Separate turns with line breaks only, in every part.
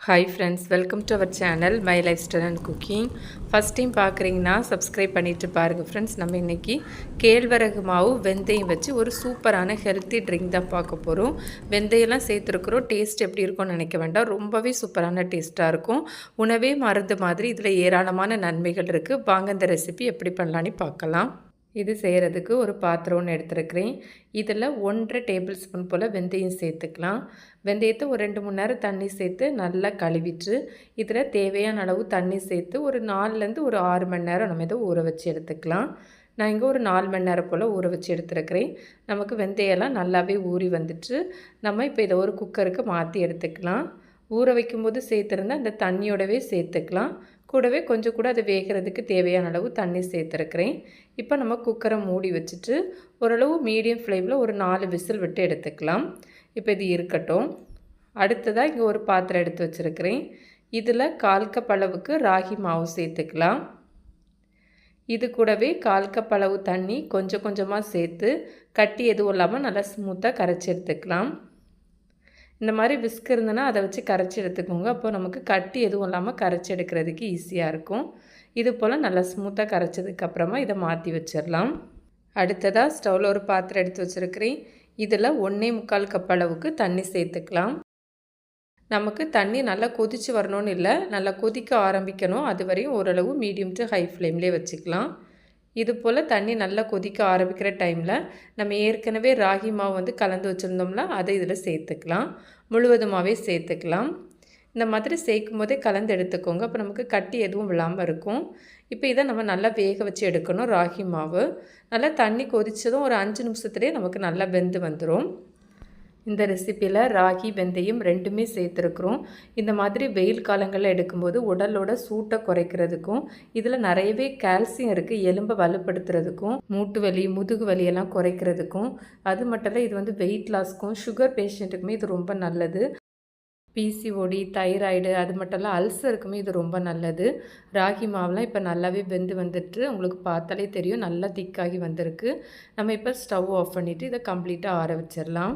Hi friends, welcome to our channel my lifestyle and cooking. First time பார்க்குறீங்கன்னா subscribe பண்ணிவிட்டு பாருங்கள் friends. நம்ம இன்றைக்கி கேழ்வரகு மாவு வெந்தயம் வச்சு ஒரு சூப்பரான ஹெல்த்தி ட்ரிங்க் தான் பார்க்க போகிறோம். வெந்தயம்லாம் சேர்த்துருக்குறோம். டேஸ்ட் எப்படி இருக்கும்னு நினைக்க வேண்டாம், ரொம்பவே சூப்பரான டேஸ்ட்டாக இருக்கும். உணவே மருந்து மாதிரி இதில் ஏராளமான நன்மைகள் இருக்குது. வாங்க இந்த ரெசிபி எப்படி பண்ணலான்னு பார்க்கலாம். இது செய்கிறதுக்கு ஒரு பாத்திரம் ஒன்று எடுத்துருக்கிறேன். இதில் 1.5 டேபிள் ஸ்பூன் போல் வெந்தயம் சேர்த்துக்கலாம். வெந்தயத்தை ஒரு 2-3 நேரம் தண்ணி சேர்த்து நல்லா கழுவிட்டு இதில் தேவையான அளவு தண்ணி சேர்த்து ஒரு 4லேருந்து ஒரு 6 மணி நேரம் நம்ம இதை ஊற வச்சு எடுத்துக்கலாம். நான் இங்கே ஒரு 4 மணி நேரம் போல் ஊற வச்சு எடுத்துருக்கிறேன். நமக்கு வெந்தயம்லாம் நல்லாவே ஊறி வந்துட்டு நம்ம இப்போ இதை ஒரு குக்கருக்கு மாற்றி எடுத்துக்கலாம். ஊற வைக்கும்போது சேர்த்துருந்தா அந்த தண்ணியோடவே சேர்த்துக்கலாம். கூடவே கொஞ்சம் கூட அது வேகிறதுக்கு தேவையான அளவு தண்ணி சேர்த்துருக்கிறேன். இப்போ நம்ம குக்கரை மூடி வச்சுட்டு ஓரளவு மீடியம் ஃப்ளேமில் ஒரு 4 விசில் விட்டு எடுத்துக்கலாம். இப்போ இது இருக்கட்டும். அடுத்ததாக இங்கே ஒரு பாத்திரம் எடுத்து வச்சுருக்கிறேன். இதில் 1/4 கப் அளவுக்கு ராகி மாவு சேர்த்துக்கலாம். இது கூடவே 1/4 கப் அளவு தண்ணி கொஞ்சம் கொஞ்சமாக சேர்த்து கட்டி எதுவும் இல்லாமல் நல்லா ஸ்மூத்தாக கரைச்சி எடுத்துக்கலாம். இந்த மாதிரி விஸ்க் இருந்ததுன்னா அதை வச்சு கரைச்சி எடுத்துக்கோங்க. அப்போ நமக்கு கட்டி எதுவும் இல்லாமல் கரைச்சி எடுக்கிறதுக்கு ஈஸியாக இருக்கும். இது போல் நல்லா ஸ்மூத்தாக கரைச்சதுக்கப்புறமா இதை மாற்றி வச்சிடலாம். அடுத்ததாக ஸ்டவ்வில் ஒரு பாத்திரம் எடுத்து வச்சுருக்கிறேன். இதில் 1.25 கப் அளவுக்கு தண்ணி சேர்த்துக்கலாம். நமக்கு தண்ணி நல்லா கொதித்து வரணும்னு இல்லை, நல்லா கொதிக்க ஆரம்பிக்கணும். அது வரையும் ஓரளவு மீடியம் டு ஹை ஃப்ளேம்லேயே வச்சுக்கலாம். இது போல் தண்ணி நல்லா கொதிக்க ஆரம்பிக்கிற டைமில் நம்ம ஏற்கனவே ராகி மாவு கலந்து வச்சுருந்தோம்னா அதை இதில் சேர்த்துக்கலாம். முழுவதுமாகவே சேர்த்துக்கலாம். இந்த மாதிரி சேர்க்கும் போதே கலந்து எடுத்துக்கோங்க. அப்போ நமக்கு கட்டி எதுவும் விழாமல் இருக்கும். இப்போ இதை நம்ம நல்லா வேக வச்சு எடுக்கணும். ராகி மாவு நல்லா தண்ணி கொதித்ததும் ஒரு 5 நிமிஷத்துலேயே நமக்கு நல்லா வெந்து வந்துடும். இந்த ரெசிப்பியில் ராகி வெந்தயம் 2மே சேர்த்துருக்குறோம். இந்த மாதிரி வெயில் காலங்களில் எடுக்கும்போது உடலோட சூட்டை குறைக்கிறதுக்கும் இதில் நிறையவே கால்சியம் இருக்குது. எலும்பை வலுப்படுத்துறதுக்கும் மூட்டு வலி முதுகு வலியெல்லாம் குறைக்கிறதுக்கும், அது மட்டும் இல்லை இது வெயிட் லாஸ்க்கும் சுகர் பேஷண்ட்டுக்குமே இது ரொம்ப நல்லது. பிசிஓடி, தைராய்டு, அது மட்டும் இல்லை அல்சருக்குமே இது ரொம்ப நல்லது. ராகி மாவுலாம் இப்போ நல்லாவே வெந்து வந்துட்டு உங்களுக்கு பார்த்தாலே தெரியும், நல்லா திக்காகி வந்திருக்கு. நம்ம இப்போ ஸ்டவ் ஆஃப் பண்ணிவிட்டு இதை கம்ப்ளீட்டாக ஆற வச்சிடலாம்.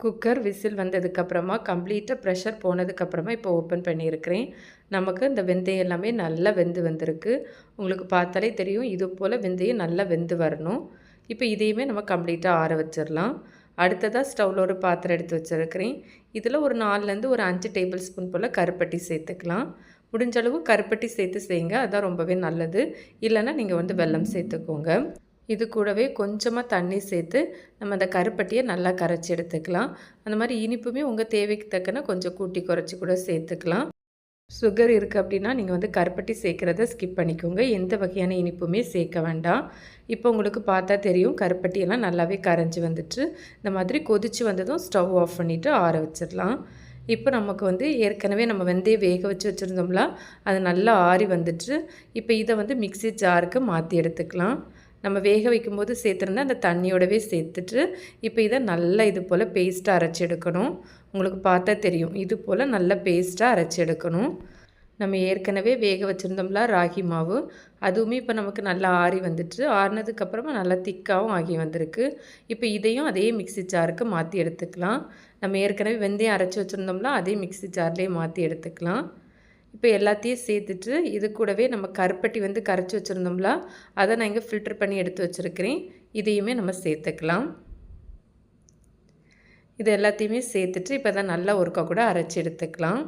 குக்கர் விசில் வந்ததுக்கப்புறமா கம்ப்ளீட்டாக ப்ரெஷர் போனதுக்கப்புறமா இப்போ ஓப்பன் பண்ணியிருக்கிறேன். நமக்கு இந்த வெந்தயம் எல்லாமே நல்லா வெந்து வந்திருக்கு. உங்களுக்கு பார்த்தாலே தெரியும், இது போல் வெந்தயம் நல்லா வெந்து வரணும். இப்போ இதையுமே நம்ம கம்ப்ளீட்டாக ஆற வச்சிடலாம். அடுத்ததாக ஸ்டவ்வில் ஒரு பாத்திரம் எடுத்து வச்சுருக்கிறேன். இதில் ஒரு 4லேருந்து ஒரு 5 டேபிள் ஸ்பூன் போல் கருப்பட்டி சேர்த்துக்கலாம். முடிஞ்ச அளவு கருப்பட்டி சேர்த்து செய்யுங்க, அதுதான் ரொம்பவே நல்லது. இல்லைன்னா நீங்கள் வெல்லம் சேர்த்துக்கோங்க. இது கூடவே கொஞ்சமாக தண்ணி சேர்த்து நம்ம அந்த கருப்பட்டியை நல்லா கரைச்சி எடுத்துக்கலாம். அந்த மாதிரி இனிப்புமே உங்கள் தேவைக்கு தக்கன கொஞ்சம் கூட்டி குறைச்சி கூட சேர்த்துக்கலாம். சுகர் இருக்குது அப்படின்னா நீங்கள் கருப்பட்டி சேர்க்குறத ஸ்கிப் பண்ணிக்கோங்க. எந்த வகையான இனிப்புமே சேர்க்க வேண்டாம். இப்போ உங்களுக்கு பார்த்தா தெரியும், கருப்பட்டியெல்லாம் நல்லாவே கரைஞ்சி வந்துட்டு இந்த மாதிரி கொதித்து வந்ததும் ஸ்டவ் ஆஃப் பண்ணிவிட்டு ஆற வச்சிடலாம். இப்போ நமக்கு ஏற்கனவே நம்ம வெந்தயம் வேக வச்சு வச்சுருந்தோம்ல, அது நல்லா ஆறி வந்துட்டு இப்போ இதை மிக்ஸி ஜாருக்கு மாற்றி எடுத்துக்கலாம். நம்ம வேக வைக்கும்போது சேர்த்துருந்தா அந்த தண்ணியோடவே சேர்த்துட்டு இப்போ இதை நல்லா இது போல் பேஸ்ட்டாக அரைச்சி எடுக்கணும். உங்களுக்கு பார்த்தா தெரியும், இது போல் நல்லா பேஸ்ட்டாக அரைச்சி எடுக்கணும். நம்ம ஏற்கனவே வேக வச்சுருந்தோம்ல ராகி மாவு, அதுவுமே இப்போ நமக்கு நல்லா ஆறி வந்துட்டு ஆறினதுக்கப்புறமா நல்லா திக்காகவும் ஆகி வந்திருக்கு. இப்போ இதையும் அதே மிக்ஸி ஜாருக்கு மாற்றி எடுத்துக்கலாம். நம்ம ஏற்கனவே வெந்தயம் அரைச்சி வச்சுருந்தோம்ல, அதே மிக்ஸி ஜார்லேயே மாற்றி எடுத்துக்கலாம். இப்போ எல்லாத்தையும் சேர்த்துட்டு இது கூடவே நம்ம கருப்பட்டி கரைச்சி வச்சுருந்தோம்ல, அதை நான் இங்கே ஃபில்டர் பண்ணி எடுத்து வச்சுருக்கிறேன். இதையுமே நம்ம சேர்த்துக்கலாம். இது எல்லாத்தையுமே சேர்த்துட்டு இப்போ தான் நல்லா ஒருக்கா கூட அரைச்சி எடுத்துக்கலாம்.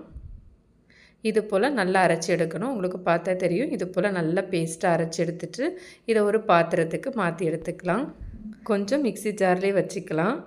இது போல் நல்லா அரைச்சி எடுக்கணும். உங்களுக்கு பார்த்தா தெரியும், இது போல் நல்லா பேஸ்ட்டாக அரைச்சி எடுத்துட்டு இதை ஒரு பாத்திரத்துக்கு மாற்றி எடுத்துக்கலாம். கொஞ்சம் மிக்ஸி ஜார்லேயே வச்சுக்கலாம்.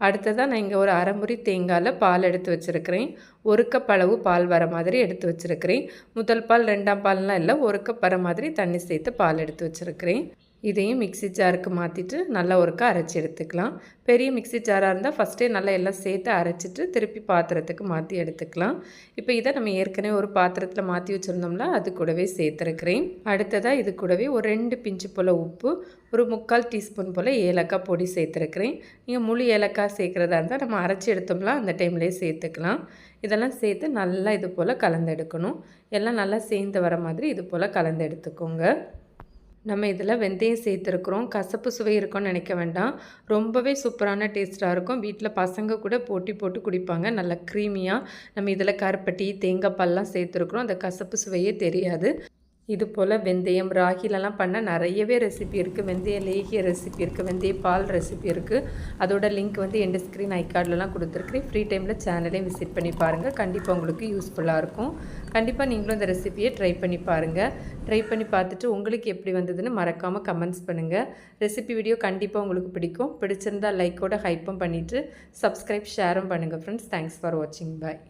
அடுத்ததாக நான் இங்கே ஒரு அரை முறி தேங்காயில் பால் எடுத்து வச்சுருக்கிறேன். 1 கப் அளவு பால் வர மாதிரி எடுத்து வச்சுருக்கிறேன். முதல் பால் 2ஆம் பால்லாம் இல்லை, 1 கப் வர மாதிரி தண்ணி சேர்த்து பால் எடுத்து வச்சுருக்கிறேன். இதையும் மிக்ஸி ஜாருக்கு மாற்றிட்டு நல்லா ஒருக்கா அரைச்சி எடுத்துக்கலாம். பெரிய மிக்ஸி ஜாராக இருந்தால் ஃபஸ்ட்டே நல்லா எல்லாம் சேர்த்து அரைச்சிட்டு திருப்பி பாத்திரத்துக்கு மாற்றி எடுத்துக்கலாம். இப்போ இதை நம்ம ஏற்கனவே ஒரு பாத்திரத்தில் மாற்றி வச்சுருந்தோம்ல, அது கூடவே சேர்த்துருக்கிறேன். அடுத்ததாக இது கூடவே ஒரு 2 பிஞ்சு போல் உப்பு, ஒரு 3/4 டீஸ்பூன் போல் ஏலக்காய் பொடி சேர்த்துருக்கிறேன். நீங்கள் முழு ஏலக்காய் சேர்க்குறதா இருந்தால் நம்ம அரைச்சி எடுத்தோம்ல அந்த டைம்லேயே சேர்த்துக்கலாம். இதெல்லாம் சேர்த்து நல்லா இது போல் கலந்து எடுக்கணும். எல்லாம் நல்லா சேர்ந்து வர மாதிரி இது போல் கலந்து எடுத்துக்கோங்க. நம்ம இதில் வெந்தயம் சேர்த்துருக்குறோம். கசப்பு சுவை இருக்கும்னு நினைக்க வேண்டாம். ரொம்பவே சூப்பரான டேஸ்ட்டாக இருக்கும். வீட்டில் பசங்க கூட போட்டி போட்டு குடிப்பாங்க. நல்லா க்ரீமியாக. நம்ம இதில் கருப்பட்டி, தேங்காய் பால்லாம் சேர்த்துருக்குறோம். அந்த கசப்பு சுவையே தெரியாது. இது போல் வெந்தயம், ராகிலெலாம் பண்ண நிறையவே ரெசிபி இருக்குது. வெந்தய லேகிய ரெசிபி இருக்குது, வெந்தய பால் ரெசிபி இருக்குது. அதோட லிங்க் வந்து எண்ட் ஸ்க்ரீன் ஐகார்ட்லலாம் கொடுத்துருக்குறேன். ஃப்ரீ டைமில் சேனலையும் விசிட் பண்ணி பாருங்கள். கண்டிப்பாக உங்களுக்கு யூஸ்ஃபுல்லாக இருக்கும். கண்டிப்பாக நீங்களும் இந்த ரெசிபியை ட்ரை பண்ணி பாருங்கள். ட்ரை பண்ணி பார்த்துட்டு உங்களுக்கு எப்படி வந்ததுன்னு மறக்காமல் கமெண்ட்ஸ் பண்ணுங்கள். ரெசிபி வீடியோ கண்டிப்பாக உங்களுக்கு பிடிக்கும். பிடிச்சிருந்தால் லைக்கோட ஹைப்பும் பண்ணிவிட்டு சப்ஸ்கிரைப், ஷேரும் பண்ணுங்கள் ஃப்ரெண்ட்ஸ். தேங்க்ஸ் ஃபார் வாட்சிங். பாய்.